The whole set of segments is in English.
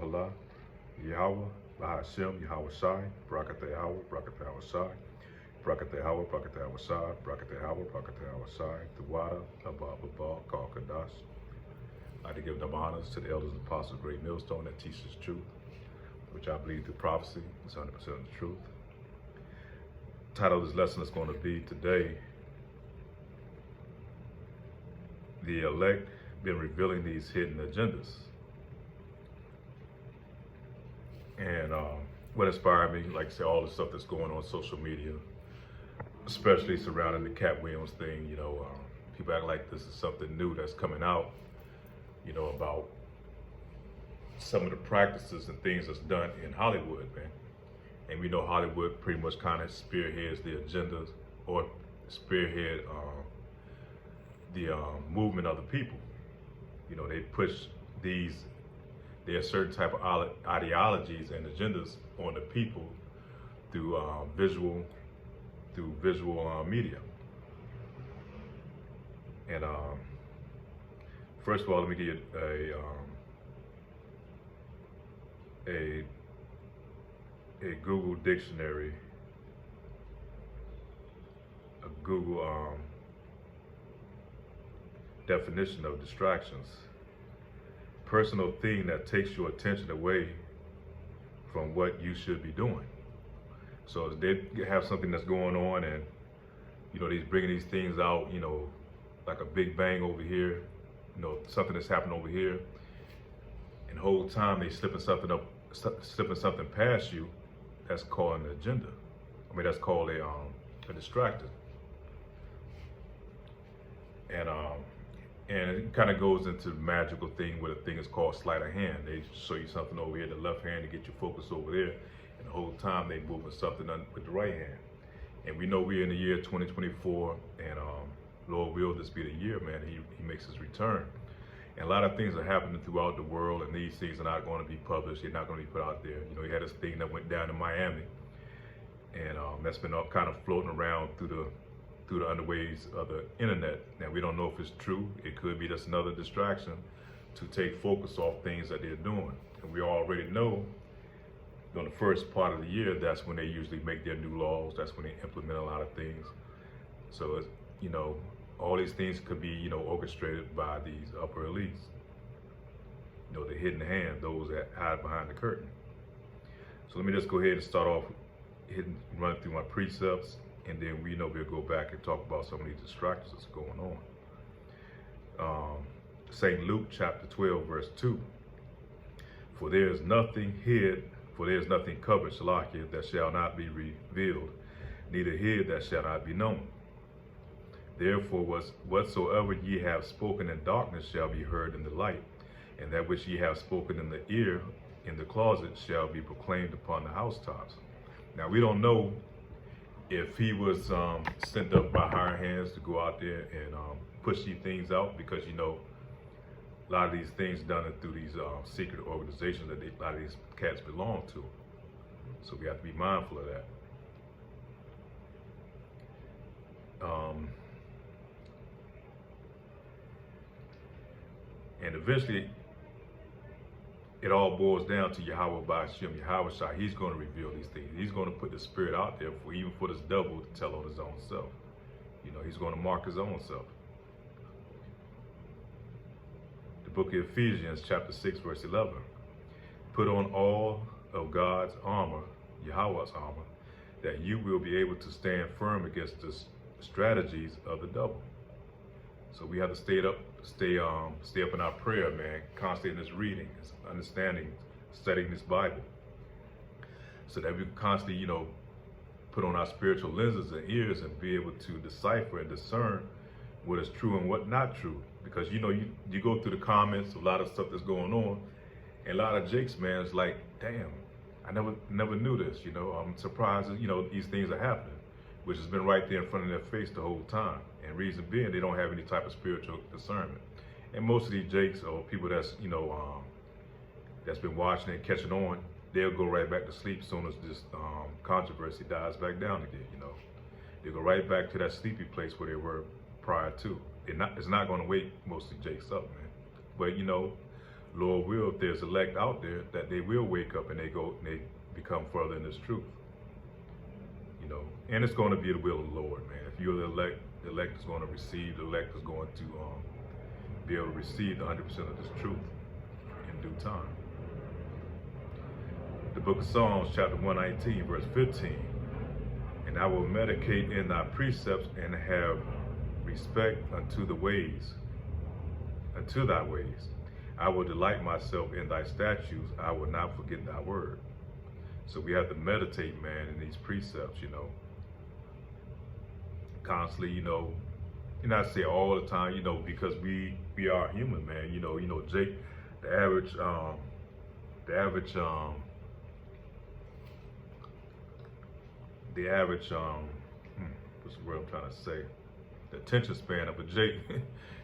Yahuwah, Yahweh, Bahashem, Yahweh Shai, Brakatah Yahweh, Brakatah Yahweh Shai, Brakatah Yahweh, Brakatah Yahweh Shai, Brakatah Yahweh, Brakatah Yahweh Shai, Tawada, Abba, Abba, Kal Kadash. I'd like to give them honors to the elders and apostles of Great Millstone that teaches truth, which I believe through prophecy is 100% the truth. The title of this lesson is going to be today, The Elect Been Revealing These Hidden Agendas. And what inspired me, like I said, all the stuff that's going on social media, especially surrounding the Cat Williams thing, people act like this is something new that's coming out, about some of the practices and things that's done in Hollywood, man. And we know Hollywood pretty much kind of spearheads the agendas or spearhead the movement of the people. They push there are certain type of ideologies and agendas on the people through visual media. And first of all, let me give you a Google dictionary, a Google definition of distractions. Personal thing that takes your attention away from what you should be doing. So they have something that's going on, and they're bringing these things out, like a big bang over here, something that's happening over here, and the whole time they slipping something past you. That's called an agenda. That's called a distractor. And it kind of goes into the magical thing where the thing is called sleight of hand. They show you something over here, the left hand, to get your focus over there, and the whole time they moving something with the right hand. And we know we're in the year 2024, and Lord will this be the year, man, he makes his return. And a lot of things are happening throughout the world, and these things are not going to be published. They're not going to be put out there. You had this thing that went down in Miami, and that's been all kind of floating around through the underways of the internet. Now, we don't know if it's true. It could be just another distraction to take focus off things that they're doing. And we already know on the first part of the year, that's when they usually make their new laws. That's when they implement a lot of things. So, all these things could be, orchestrated by these upper elites. The hidden hand, those that hide behind the curtain. So let me just go ahead and start off running through my precepts, and then we'll go back and talk about some of these distractions that's going on. St. Luke chapter 12, verse 2. For there is nothing covered, Shalakia, that shall not be revealed, neither hid that shall not be known. Therefore, whatsoever ye have spoken in darkness shall be heard in the light, and that which ye have spoken in the ear in the closet shall be proclaimed upon the housetops. Now, we don't know if he was sent up by higher hands to go out there and push these things out, because a lot of these things done through these secret organizations that a lot of these cats belong to. So we have to be mindful of that. And eventually, it all boils down to Yahweh Ba'ashem, Yahweh Shai. He's going to reveal these things. He's going to put the spirit out there even for this devil to tell on his own self. He's going to mark his own self. The book of Ephesians, chapter 6, verse 11. Put on all of God's armor, Yahweh's armor, that you will be able to stand firm against the strategies of the devil. So we have to stay up in our prayer, man, constantly in this reading, this understanding, studying this Bible, so that we can constantly, put on our spiritual lenses and ears and be able to decipher and discern what is true and what not true. Because you go through the comments, a lot of stuff that's going on, and a lot of jakes, man, it's like, damn, I never knew this. I'm surprised that, these things are happening, which has been right there in front of their face the whole time. And reason being, they don't have any type of spiritual discernment. And most of these jakes or people that's that's been watching and catching on, they'll go right back to sleep as soon as this controversy dies back down again. They go right back to that sleepy place where they were prior to. It's not going to wake most of the jakes up, man. But Lord will, if there's elect out there, that they will wake up and they go and they become further in this truth. You know, and it's going to be the will of the Lord, man. If you're the elect is going to receive, the elect is going to be able to receive the 100% of this truth in due time. The book of Psalms, chapter 119, verse 15. And I will meditate in thy precepts and have respect unto thy ways. I will delight myself in thy statutes. I will not forget thy word. So we have to meditate, man, in these precepts, you know. Constantly, you know, and I say all the time, you know, because we are human, man. You know, Jake, the average what's the word I'm trying to say? The attention span of a Jake,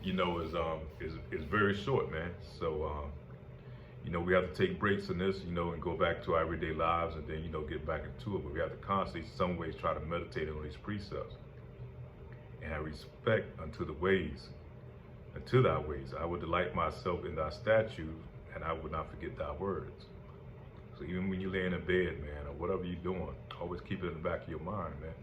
you know, is very short, man. So you know, we have to take breaks in this, you know, and go back to our everyday lives, and then, you know, get back into it. But we have to constantly, some ways, try to meditate on these precepts and have respect unto the ways, unto thy ways. I will delight myself in thy statutes, and I will not forget thy words. So even when you're laying in bed, man, or whatever you're doing, always keep it in the back of your mind, man.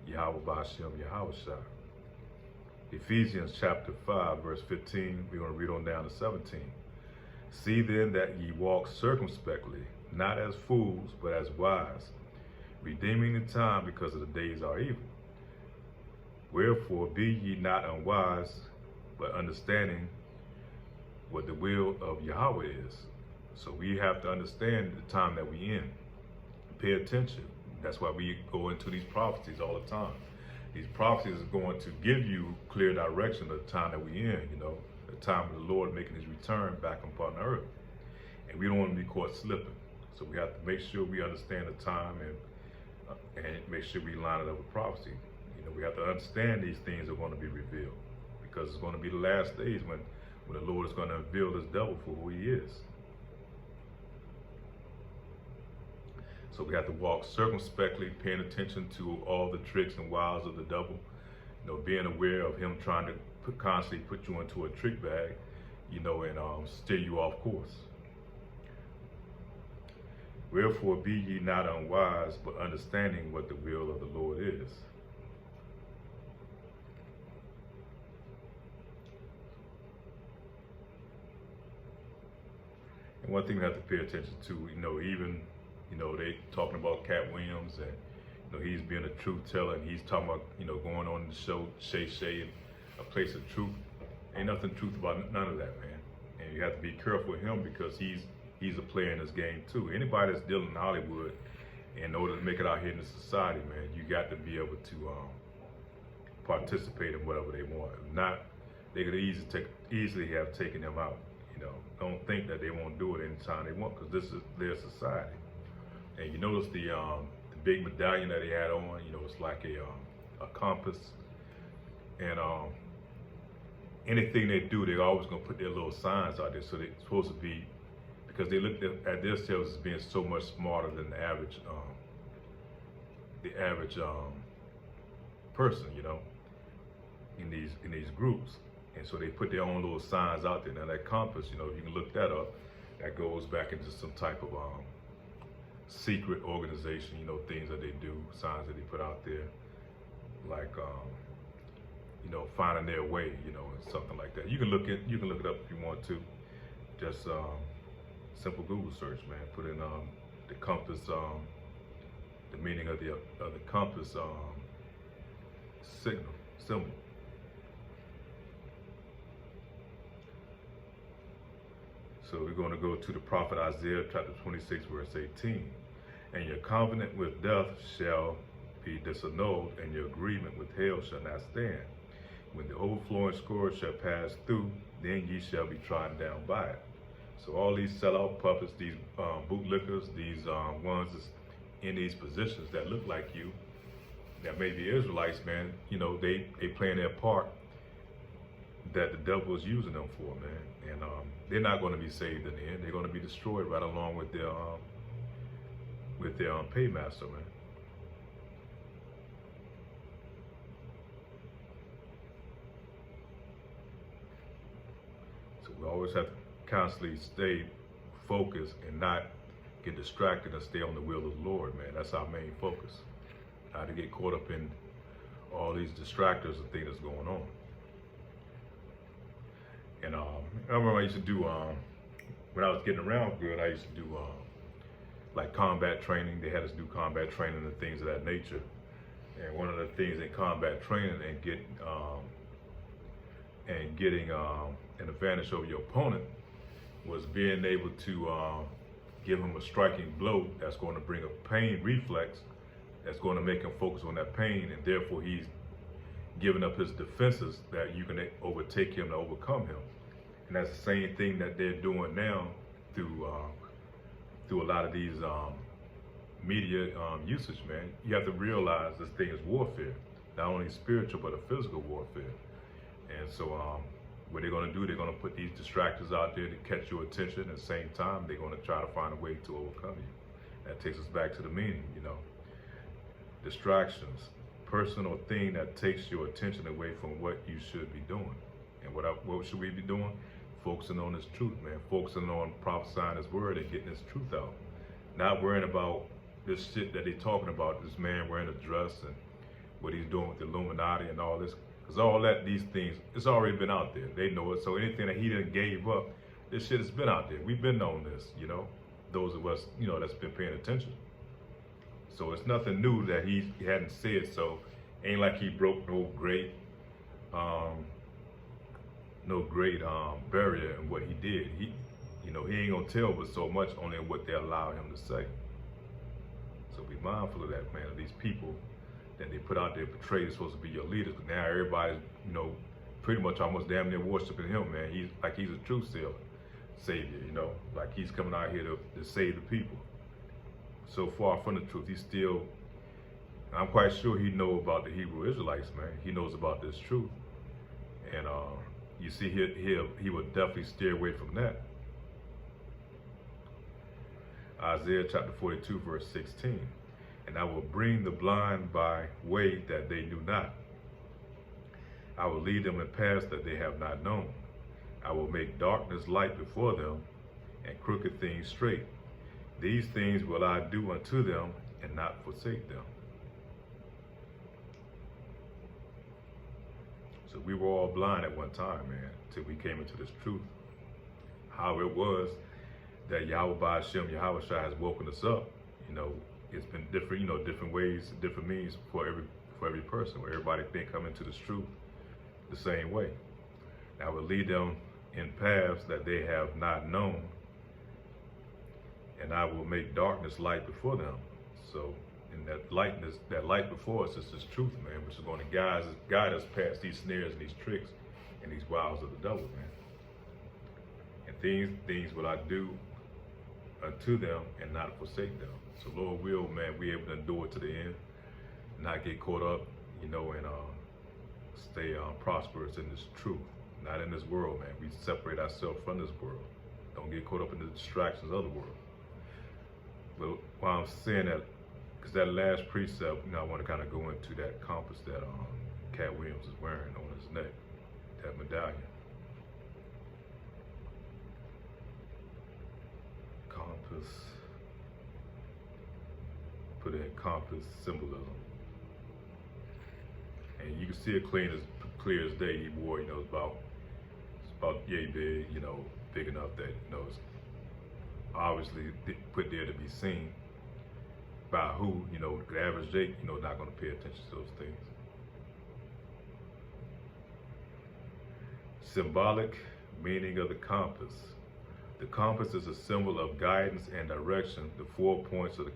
Yahweh Ba'ashem, Yahweh Shah. Ephesians chapter 5, verse 15, we're going to read on down to 17. See then that ye walk circumspectly, not as fools, but as wise, redeeming the time, because of the days are evil. Wherefore be ye not unwise, but understanding what the will of Yahweh is. So we have to understand the time that we're in. Pay attention. That's why we go into these prophecies all the time. These prophecies are going to give you clear direction of the time that we're in, you know, the time of the Lord making his return back upon the earth. And we don't want to be caught slipping. So we have to make sure we understand the time and make sure we line it up with prophecy. You know, we have to understand these things are going to be revealed, because it's going to be the last days when the Lord is going to reveal this devil for who he is. So we have to walk circumspectly, paying attention to all the tricks and wiles of the devil, you know, being aware of him trying to constantly put you into a trick bag, you know, and steer you off course. Wherefore be ye not unwise, but understanding what the will of the Lord is. And one thing we have to pay attention to, you know, even, you know, they talking about Cat Williams, and, you know, he's being a truth teller, and he's talking about, you know, going on the show, Shay, a place of truth. Ain't nothing truth about none of that, man. And you have to be careful with him, because he's a player in this game too. Anybody that's dealing in Hollywood, in order to make it out here in the society, man, you got to be able to participate in whatever they want. If not, they could easily have taken them out. You know, don't think that they won't do it anytime they want, because this is their society. And you notice the big medallion that he had on, you know, it's like a compass. And anything they do, they're always gonna put their little signs out there. So they're supposed to be, because they look at themselves as being so much smarter than the average person, you know, in these groups. And so they put their own little signs out there. Now that compass, you know, you can look that up. That goes back into some type of secret organization, you know, things that they do, signs that they put out there, like you know, finding their way, you know, and something like that. You can look it up if you want to. Just simple Google search, man. Put in the compass, the meaning of the compass symbol. So we're going to go to the prophet Isaiah chapter 26, verse 18. And your covenant with death shall be disannulled, and your agreement with hell shall not stand. When the overflowing scourge shall pass through, then ye shall be trodden down by it. So all these sellout puppets, these bootlickers, these ones that's in these positions that look like you, that may be Israelites, man, you know, they playing their part that the devil is using them for, man. And they're not going to be saved in the end. They're going to be destroyed right along with their paymaster, man. So we always have to constantly stay focused and not get distracted and stay on the will of the Lord, man. That's our main focus. Not to get caught up in all these distractors and things that's going on. And I remember I used to do, when I was getting around good, I used to do like combat training. They had us do combat training and things of that nature. And one of the things in combat training and getting an advantage over your opponent was being able to give him a striking blow that's going to bring a pain reflex that's going to make him focus on that pain, and therefore he's giving up his defenses that you can overtake him to overcome him. And that's the same thing that they're doing now through a lot of these media usage, man. You have to realize this thing is warfare, not only spiritual but a physical warfare. And so what they're going to do, they're going to put these distractors out there to catch your attention. At the same time, they're going to try to find a way to overcome you. That takes us back to the meaning, you know. Distractions, person or thing that takes your attention away from what you should be doing. And what should we be doing? Focusing on this truth, man. Focusing on prophesying his word and getting this truth out. Not worrying about this shit that they're talking about, this man wearing a dress and what he's doing with the Illuminati and all this. Because all that, these things, it's already been out there. They know it. So anything that he done gave up, this shit has been out there. We've been on this, you know, those of us, you know, that's been paying attention. So it's nothing new that he hadn't said. So ain't like he broke no great barrier in what he did. He ain't gonna tell but so much, only what they allow him to say. So be mindful of that, man, of these people that they put out there portrayed as supposed to be your leaders. But now everybody's, you know, pretty much almost damn near worshiping him, man. He's a truth savior, you know, like he's coming out here to save the people. So far from the truth, he's still, I'm quite sure he knows about the Hebrew Israelites, man. He knows about this truth. And you see, he would definitely steer away from that. Isaiah chapter 42, verse 16. And I will bring the blind by way that they knew not. I will lead them in paths that they have not known. I will make darkness light before them, and crooked things straight. These things will I do unto them, and not forsake them. So we were all blind at one time, man, till we came into this truth. How it was that Yahweh Ba'ashem, Yahweh Shai has woken us up. You know, it's been different, you know, different ways, different means for every person, where everybody can come into this truth the same way. I will lead them in paths that they have not known, and I will make darkness light before them. So, and that light before us is this truth, man, which is going to guide us past these snares and these tricks and these wiles of the devil, man. And things will I do unto them and not forsake them. So Lord will, man, we able to endure to the end, not get caught up, you know, and stay prosperous in this truth, not in this world, man. We separate ourselves from this world. Don't get caught up in the distractions of the world. But while I'm saying that, because that last precept, you know, I want to kind of go into that compass that Cat Williams is wearing on his neck, that medallion. Compass, put in compass symbolism. And you can see it clear as day. He wore, you know, it's about yay big, you know, big enough that, you know, it's obviously put there to be seen by who, you know, the average Jake, you know, not going to pay attention to those things. Symbolic meaning of the compass. The compass is a symbol of guidance and direction. The 4 points of the